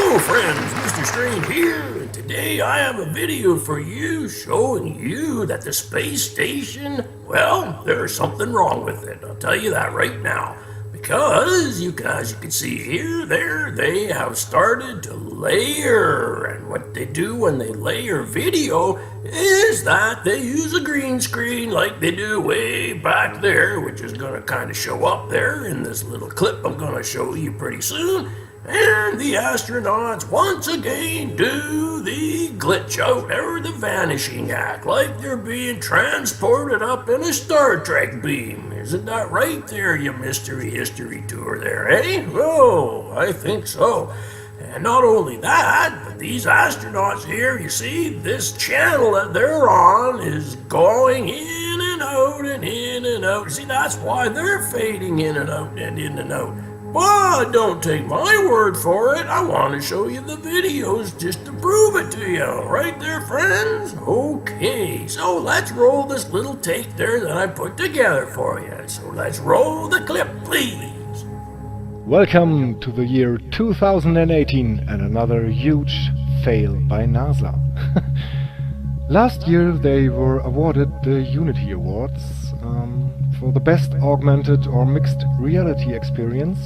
Hello friends, Mr. Strange here, and today I have a video for you showing you that the space station, well, there's something wrong with it. I'll tell you that right now. Because, as you can see here, they have started to layer, and what they do when they layer video is that they use a green screen like they do way back there, which is going to kind of show up there in this little clip I'm going to show you pretty soon. And the astronauts once again do the glitch out or the vanishing act, like they're being transported up in a Star Trek beam. Isn't that right there, you mystery history tour there, eh? Oh, I think so. And not only that, but these astronauts here, you see, this channel that they're on is going in and out and in and out. See, that's why they're fading in and out and in and out. But don't take my word for it. I want to show you the videos just to prove it to you. Right there, friends? Okay, so let's roll this little take there that I put together for you. So let's roll the clip, please. Welcome to the year 2018 and another huge fail by NASA. Last year they were awarded the Unity Awards for the best augmented or mixed reality experience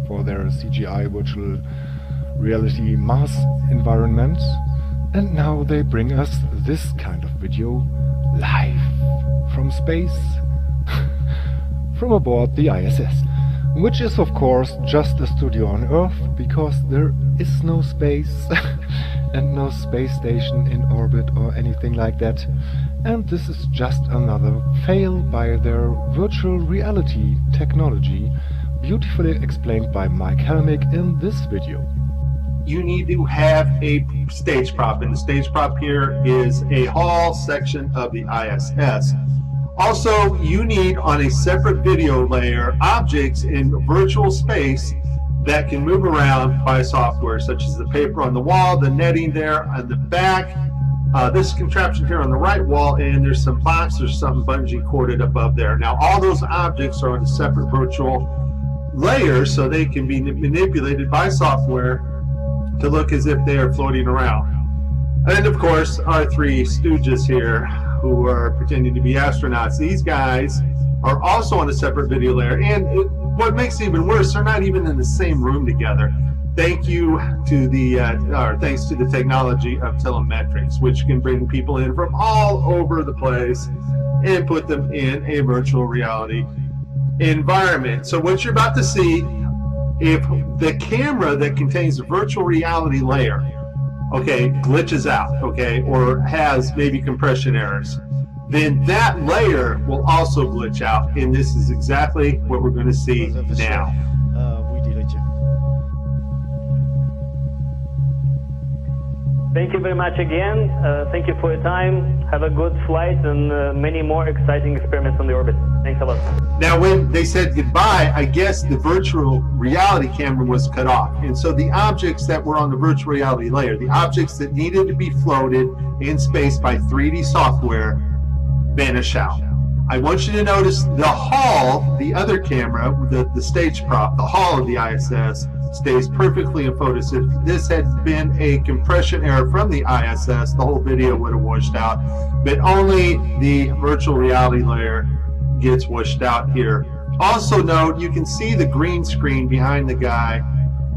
for their CGI virtual reality Mars environment, and now they bring us this kind of video live from space, from aboard the ISS, which is of course just a studio on Earth because there is no space and no space station in orbit or anything like that. And this is just another fail by their virtual reality technology, beautifully explained by Mike Helmick in this video. You need to have a stage prop, and the stage prop here is a hall section of the ISS. Also, you need on a separate video layer objects in virtual space that can move around by software, such as the paper on the wall, the netting there on the back, this contraption here on the right wall, and there's some box or something bungee corded above there. Now all those objects are on a separate virtual layer so they can be manipulated by software to look as if they are floating around. And of course our three stooges here who are pretending to be astronauts, these guys are also on a separate video layer, and what makes it even worse, they're not even in the same room together. Thanks to the technology of telemetrics, which can bring people in from all over the place and put them in a virtual reality environment. So what you're about to see, if the camera that contains the virtual reality layer, okay, glitches out, okay, or has maybe compression errors, then that layer will also glitch out, and this is exactly what we're going to see now. Thank you very much again. Thank you for your time. Have a good flight and many more exciting experiments on the orbit. Thanks a lot. Now, when they said goodbye, I guess the virtual reality camera was cut off. And so the objects that were on the virtual reality layer, the objects that needed to be floated in space by 3D software, vanish out. I want you to notice the hull, the other camera, the stage prop, the hull of the ISS, stays perfectly in focus. If this had been a compression error from the ISS, the whole video would have washed out, but only the virtual reality layer gets washed out here. Also note, you can see the green screen behind the guy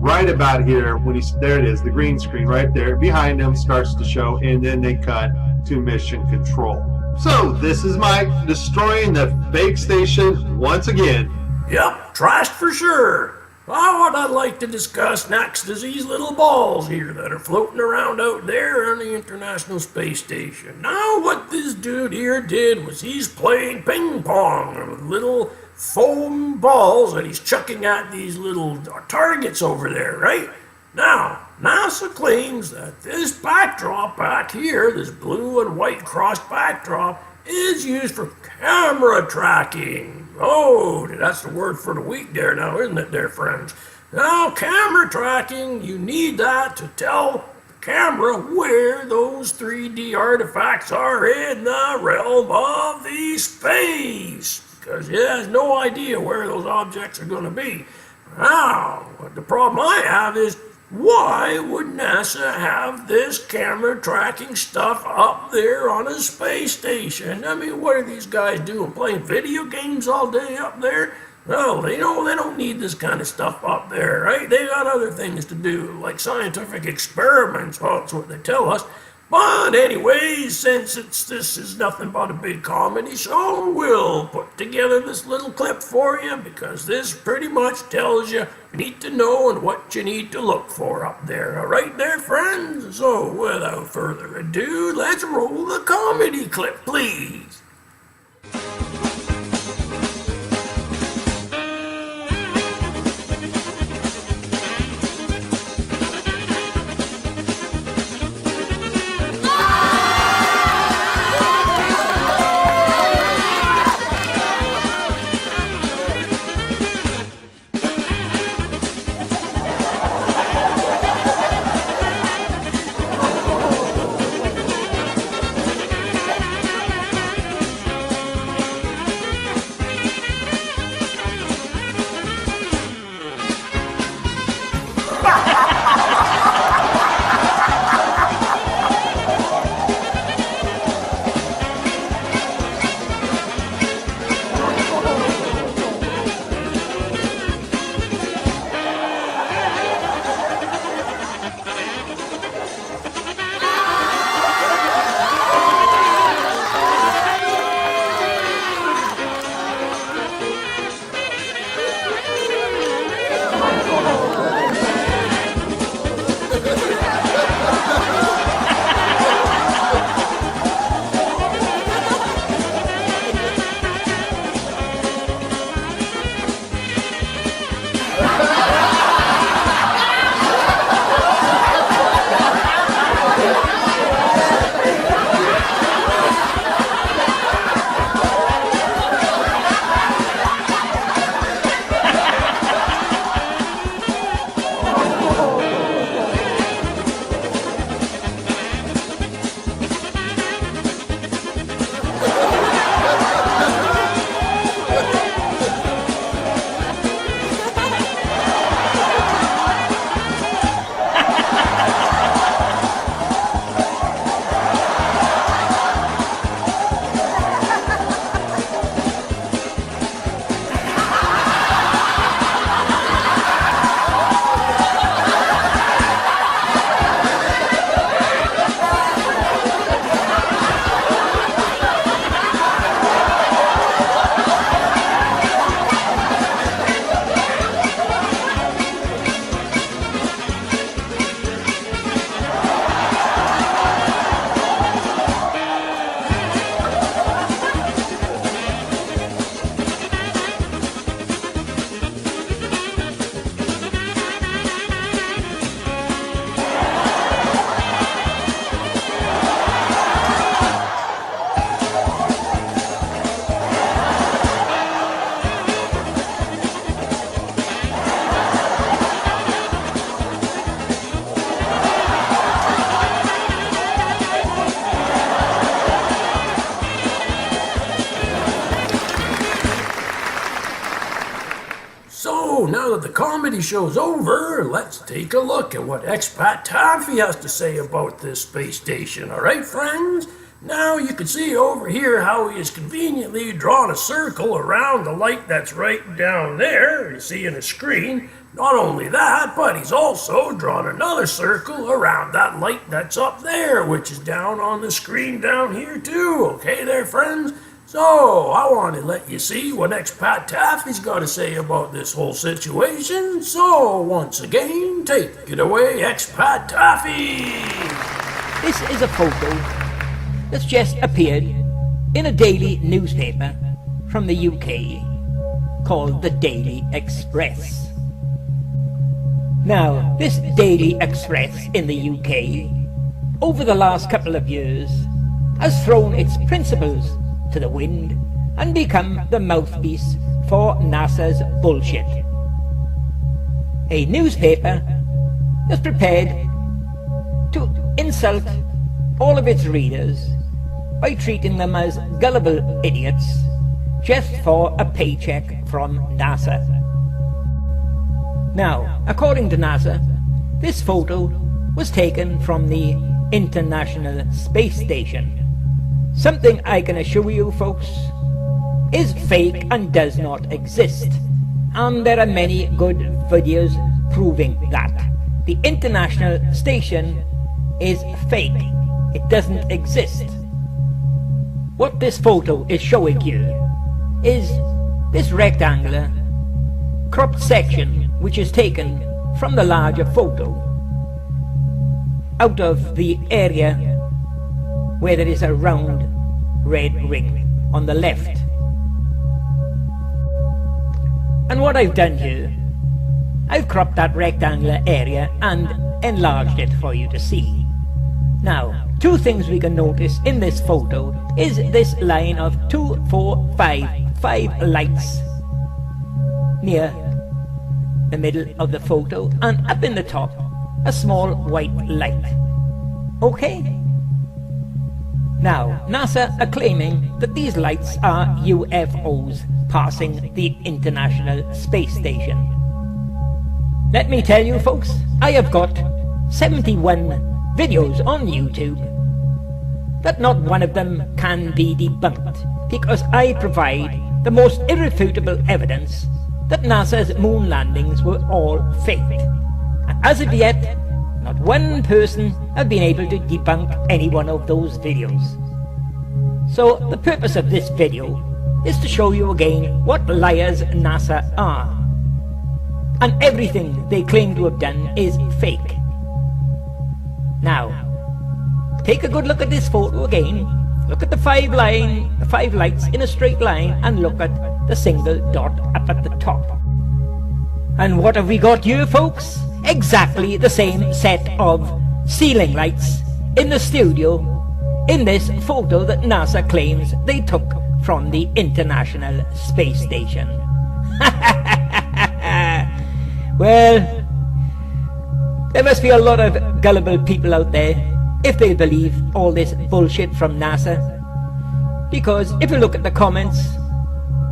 right about here. There it is, the green screen right there behind him starts to show, and then they cut to mission control. So this is Mike destroying the fake station once again. Yep, trashed for sure. Well, what I'd like to discuss next is these little balls here that are floating around out there on the International Space Station. Now, what this dude here did was he's playing ping pong with little foam balls that he's chucking at these little targets over there, right? Now, NASA claims that this backdrop back here, this blue and white crossed backdrop, is used for camera tracking. Oh, that's the word for the week there now, isn't it there, friends? Now, camera tracking, you need that to tell the camera where those 3D artifacts are in the realm of the space, because it has no idea where those objects are going to be. Now, the problem I have is Why would NASA have this camera tracking stuff up there on a space station? I mean, what are these guys doing? Playing video games all day up there? No, they don't need this kind of stuff up there, right? They got other things to do, like scientific experiments. Well, that's what they tell us. But anyways, since this is nothing but a big comedy show, we'll put together this little clip for you because this pretty much tells you what you need to know and what you need to look for up there. All right there, friends? So without further ado, let's roll the comedy clip, please. So, now that the comedy show's over, let's take a look at what Expat Taffy has to say about this space station. Alright, friends? Now you can see over here how he has conveniently drawn a circle around the light that's right down there, you see in the screen. Not only that, but he's also drawn another circle around that light that's up there, which is down on the screen down here too. Okay there, friends? So, I want to let you see what Expat Taffy's got to say about this whole situation. So, once again, take it away, Expat Taffy! This is a photo that's just appeared in a daily newspaper from the UK called the Daily Express. Now, this Daily Express in the UK, over the last couple of years, has thrown its principles to the wind and become the mouthpiece for NASA's bullshit. A newspaper is prepared to insult all of its readers by treating them as gullible idiots just for a paycheck from NASA. Now, according to NASA, this photo was taken from the International Space Station. Something I can assure you folks is fake and does not exist. And there are many good videos proving that. The International Station is fake. It doesn't exist. What this photo is showing you is this rectangular cropped section which is taken from the larger photo out of the area where there is a round red ring on the left. And what I've done here, I've cropped that rectangular area and enlarged it for you to see. Now, two things we can notice in this photo is this line of 2, 4, 5 lights near the middle of the photo, and up in the top a small white light. Okay? Now, NASA are claiming that these lights are UFOs passing the International Space Station. Let me tell you folks, I have got 71 videos on YouTube, but not one of them can be debunked, because I provide the most irrefutable evidence that NASA's moon landings were all faked. And as of yet, not one person has been able to debunk any one of those videos. So the purpose of this video is to show you again what liars NASA are. And everything they claim to have done is fake. Now, take a good look at this photo again. Look at the 5 lights in a straight line, and look at the single dot up at the top. And what have we got here, folks? Exactly the same set of ceiling lights in the studio in this photo that NASA claims they took from the International Space Station. Well, there must be a lot of gullible people out there if they believe all this bullshit from NASA. Because if you look at the comments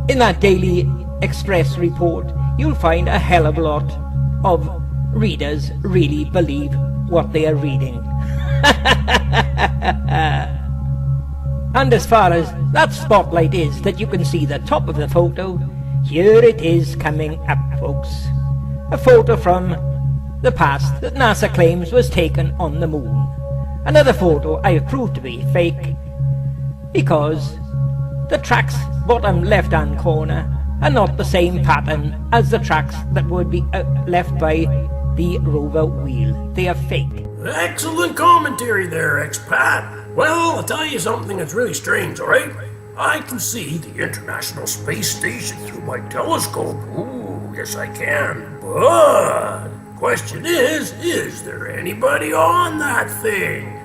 in that Daily Express report, you'll find a hell of a lot of readers really believe what they are reading. And as far as that spotlight is that you can see the top of the photo, here it is coming up, folks. A photo from the past that NASA claims was taken on the moon. Another photo I have proved to be fake, because the tracks bottom left hand corner are not the same pattern as the tracks that would be left by the rover wheel. They are fake. Excellent commentary there, expat. Well, I'll tell you something that's really strange, alright? I can see the International Space Station through my telescope. Ooh, yes I can. But the question is there anybody on that thing?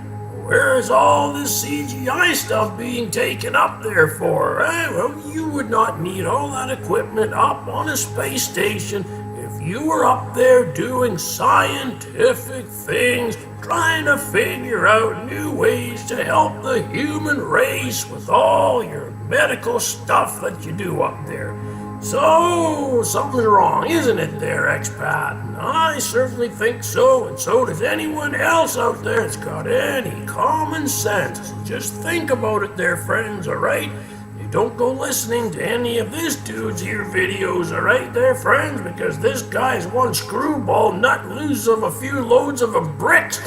Where's all this CGI stuff being taken up there for? Well, you would not need all that equipment up on a space station if you were up there doing scientific things, trying to figure out new ways to help the human race with all your medical stuff that you do up there. So, something's wrong, isn't it there, expat? And I certainly think so, and so does anyone else out there that's got any common sense. Just think about it there, friends, alright? You don't go listening to any of this dude's here videos, alright there, friends? Because this guy's one screwball nut loose of a few loads of bricks.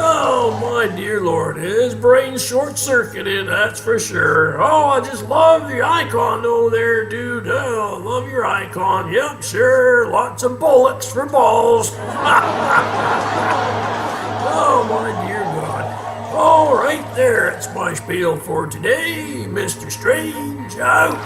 Oh, my dear Lord, his brain's short-circuited, that's for sure. Oh, I just love the icon, though, there, dude. Oh, love your icon. Yep, sure, lots of bullets for balls. Oh, my dear God. All right, there, that's my spiel for today. Mr. Strange, out.